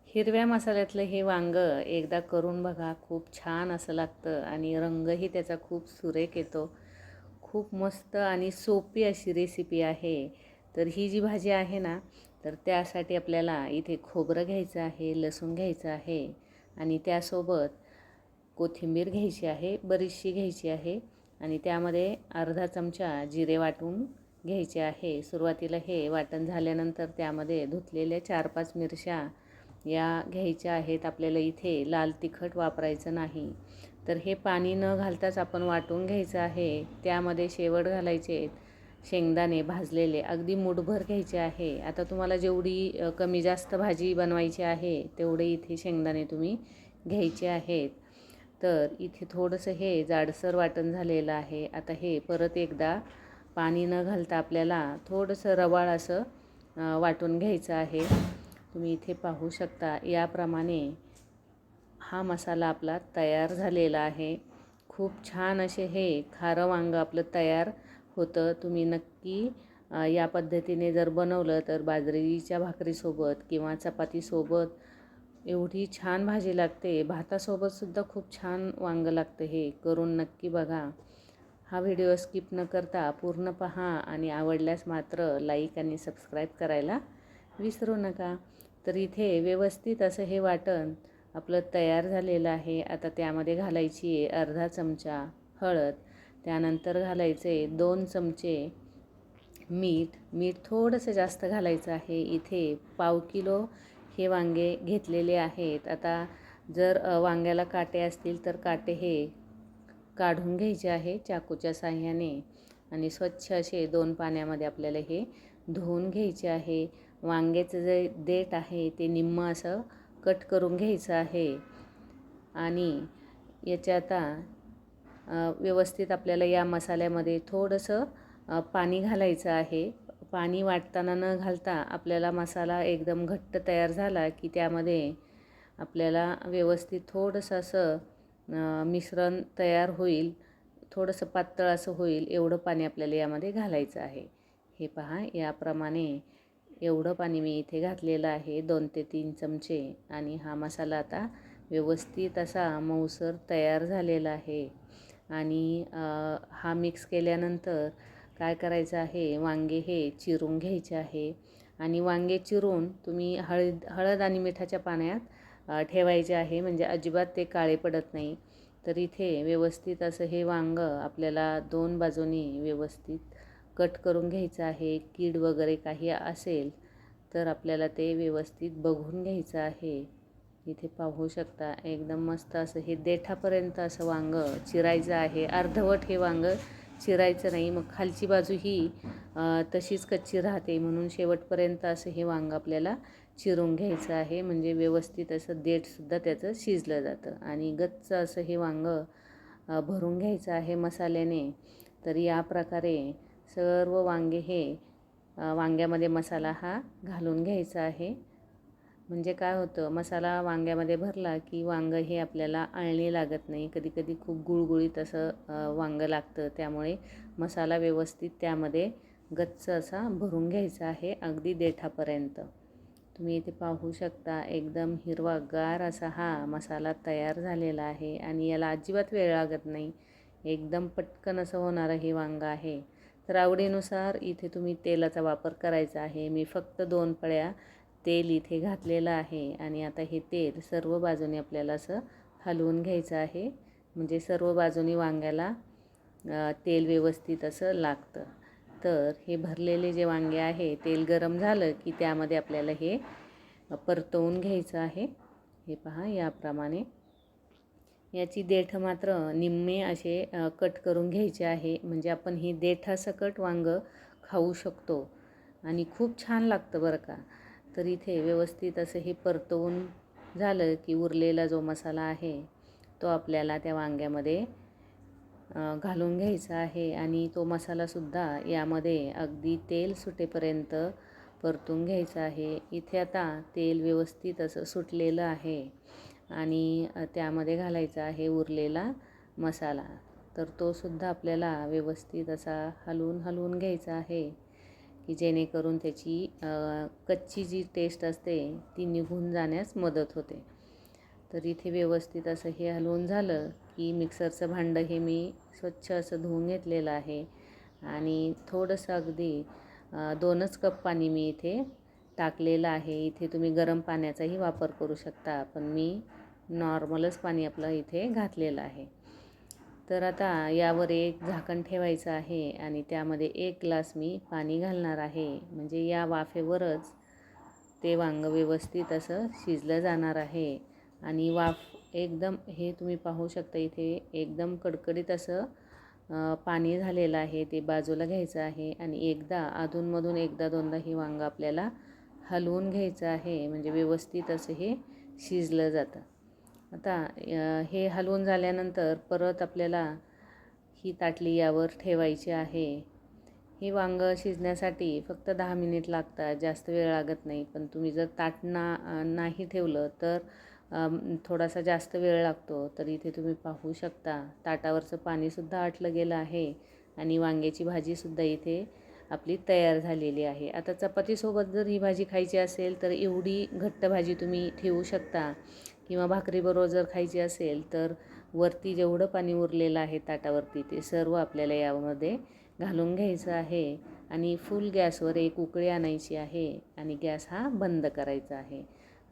हिरव्या मसाल्यातलं हे वांगं एकदा करून बघा. खूप छान असं लागतं आणि रंगही त्याचा खूप सुरेख येतो. खूप मस्त आणि सोपी अशी रेसिपी आहे. तर ही जी भाजी आहे ना, तर त्यासाठी आपल्याला इथे खोबरं घ्यायचं आहे, लसूण घ्यायचं आहे आणि त्यासोबत कोथिंबीर घ्यायची आहे, बरीचशी घ्यायची आहे आणि त्यामध्ये अर्धा चमचा जिरे वाटून घ्यायचे आहे. सुरुवातीला हे वाटण झाल्यानंतर त्यामध्ये धुतलेल्या 4-5 मिरच्या या घ्यायच्या आहेत. आपल्याला इथे लाल तिखट वापरायचं नाही. तर हे पाणी न घालताच आपण वाटून घ्यायचं आहे. त्यामध्ये शेवट घालायचे शेंगदाणे भाजलेले, अगदी मूठभर घ्यायचे आहे. आता तुम्हाला जेवढी कमी जास्त भाजी बनवायची आहे तेवढे इथे शेंगदाणे तुम्ही घ्यायचे आहेत. तर इथे थोडंसं हे जाडसर वाटण झालेलं आहे. आता हे परत एकदा पाणी न घालता आपल्याला थोडंसं रवाळ असं वाटून घ्यायचं आहे. तुम्ही इथे पाहू शकता याप्रमाणे हा मसाला आपला तयार झालेला आहे. खूप छान असे हे खारं वांगं आपलं तयार होतं. तुम्ही नक्की या पद्धतीने जर बनवलं तर बाजरीच्या भाकरीसोबत किंवा चपातीसोबत एवढी छान भाजी लागते. भातासोबतसुद्धा खूप छान वांगं लागतं. हे करून नक्की बघा. हा व्हिडिओ स्किप न करता पूर्ण पहा आणि आवडल्यास मात्र लाईक आणि सबस्क्राईब करायला विसरू नका. तर इथे व्यवस्थित असं हे वाटण आपलं तयार झालेलं आहे. आता त्यामध्ये घालायची आहे अर्धा चमचा हळद, त्यानंतर घालायचे 2 चमचे मीठ थोडंसं जास्त घालायचं आहे. इथे 1/2 किलो हे वांगे घेतलेले आहेत. आता जर वांग्याला काटे असतील तर काटे हे काढून घ्यायचे आहे चाकूच्या साहाय्याने आणि स्वच्छ असे 2 पाण्यामध्ये आपल्याला हे धुवून घ्यायचे आहे. वांग्याचं जे देठ आहे ते निम्मं असं कट करून घ्यायचं आहे आणि याच्या आता व्यवस्थित आपल्याला या मसाल्यामध्ये थोडंसं पाणी घालायचं आहे. पाणी वाटताना न घालता आपल्याला मसाला एकदम घट्ट तयार झाला की त्यामध्ये आपल्याला व्यवस्थित थोडंसं असं मिश्रण तयार होईल, थोडंसं पातळ असं होईल एवढं पाणी आपल्याला यामध्ये घालायचं आहे. हे पहा याप्रमाणे एवढं पाणी मी इथे घातलेलं आहे 2 ते 3 चमचे आणि हा मसाला आता व्यवस्थित असा मऊसर तयार झालेला आहे. आणि हा मिक्स केल्यानंतर काय करायचं आहे, वांगे हे चिरून घ्यायचे आहे आणि वांगे चिरून तुम्ही हळद आणि मिठाच्या पाण्यात ठेवायचे आहे, म्हणजे अजिबात ते काळे पडत नाही. तर इथे व्यवस्थित असं हे वांगं आपल्याला 2 बाजूनी व्यवस्थित कट करून घ्यायचं आहे. कीड वगैरे काही असेल तर आपल्याला ते व्यवस्थित बघून घ्यायचं आहे. इथे पाहू शकता एकदम मस्त असं हे देठापर्यंत असं वांगं चिरायचं आहे. अर्धवट हे वांगं चिरायचं नाही, मग खालची बाजू ही तशीच कच्ची राहते. म्हणून शेवटपर्यंत असं हे वांगं आपल्याला चिरून घ्यायचं आहे, म्हणजे व्यवस्थित असं देठसुद्धा त्याचं शिजलं जातं आणि गच्च असं हे वांगं भरून घ्यायचं आहे मसाल्याने. तर या प्रकारे सर्व वांगे हे वांग्यामध्ये मसाला हा घालून घ्यायचा आहे. म्हणजे काय होतं, मसाला वांग्यामध्ये भरला की वांगं हे आपल्याला आळणी लागत नाही. कधीकधी खूप गुळगुळीत असं वांगं लागतं. त्यामुळे मसाला व्यवस्थित त्यामध्ये गच्च असा भरून घ्यायचा आहे अगदी देठापर्यंत. तुम्ही इथे पाहू शकता एकदम हिरवागार असा हा मसाला तयार झालेला आहे आणि याला अजिबात वेळ लागत नाही. एकदम पटकन असं होणारं हे वांगं आहे. तर आवडीनुसार इथे तुम्ही तेलाचा वापर करायचा आहे. मी फक्त 2 पळ्या तेल इथे घातलेलं आहे आणि आता हे तेल सर्व बाजूने आपल्याला असं हलवून घ्यायचं आहे, म्हणजे सर्व बाजूनी वांग्याला तेल व्यवस्थित असं लागतं. तर हे भरलेले जे वांगे आहे तेल गरम झालं की त्यामध्ये आपल्याला हे परतवून घ्यायचं आहे. हे पहा याप्रमाणे याची देठ मात्र निम्मे असे कट करून घ्यायचे आहे, म्हणजे आपण ही देठासकट वांगं खाऊ शकतो आणि खूप छान लागतं बरं का. तर इथे व्यवस्थित असं हे परतवून झालं की उरलेला जो मसाला आहे तो आपल्याला त्या वांग्यामध्ये घालून घ्यायचा आहे आणि तो मसालासुद्धा यामध्ये अगदी तेल सुटेपर्यंत परतून घ्यायचा आहे. इथे आता तेल व्यवस्थित असं सुटलेलं आहे आणि त्यामध्ये घालायचा आहे उरलेला मसाला. तर तोसुद्धा आपल्याला व्यवस्थित असा हलवून घ्यायचा आहे की जेणेकरून त्याची कच्ची जी टेस्ट असते ती निघून जाण्यास मदत होते. तर इथे व्यवस्थित असं हे हलवून झालं की मिक्सरचं भांडं हे मी स्वच्छ असं धुवून घेतलेलं आहे आणि थोडंसं अगदी 2च कप पाणी मी इथे टाकलेलं आहे. इथे तुम्ही गरम पाण्याचाही वापर करू शकता, पण मी नॉर्मलच पाणी आपलं इथे घातलेलं आहे. तर आता यावर एक झाकण ठेवायचं आहे आणि त्यामध्ये 1 ग्लास मी पाणी घालणार आहे. म्हणजे या वाफेवरच ते वांगं व्यवस्थित असं शिजलं जाणार आहे. आणि वाफ एकदम हे तुम्ही पाहू शकता इथे एकदम कडकडीत असं पाणी झालेलं आहे. ते बाजूला घ्यायचं आहे आणि एकदा अधूनमधून एकदा दोनदा हे वांगं आपल्याला हलवून घ्यायचं आहे, म्हणजे व्यवस्थित असं हे शिजलं जातं. आता हे हलवून झाल्यानंतर परत आपल्याला ही ताटली यावर ठेवायची आहे. हे वांगं शिजण्यासाठी फक्त 10 मिनिट लागतात, जास्त वेळ लागत नाही. पण तुम्ही जर ताट नाही ठेवलं तर थोडासा जास्त वेळ लागतो. तर इथे तुम्ही पाहू शकता ताटावरचं पाणीसुद्धा आटलं गेलं आहे आणि वांग्याची भाजीसुद्धा इथे आपली तयार झालेली आहे. आता चपातीसोबत जर ही भाजी खायची असेल तर एवढी घट्ट भाजी तुम्ही ठेवू शकता किंवा भाकरीबरोबर जर खायची असेल तर वरती जेवढं पाणी उरलेलं आहे ताटावरती ते सर्व आपल्याला यामध्ये घालून घ्यायचं आहे आणि फुल गॅसवर एक उकळी आणायची आहे आणि गॅस हा बंद करायचा आहे.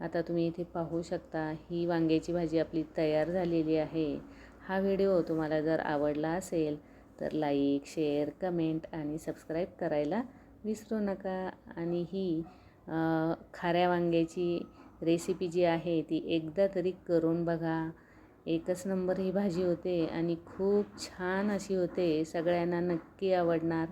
आता तुम्ही इथे पाहू शकता ही वांग्याची भाजी आपली तयार झालेली आहे. हा व्हिडिओ तुम्हाला जर आवडला असेल तर लाईक, शेअर, कमेंट आणि सबस्क्राईब करायला विसरू नका. आणि ही खाऱ्या वांग्याची रेसिपी जी आहे ती एकदा तरी करून बघा. एकच नंबर ही भाजी होते आणि खूप छान अशी होते. सगळ्यांना नक्की आवडणार.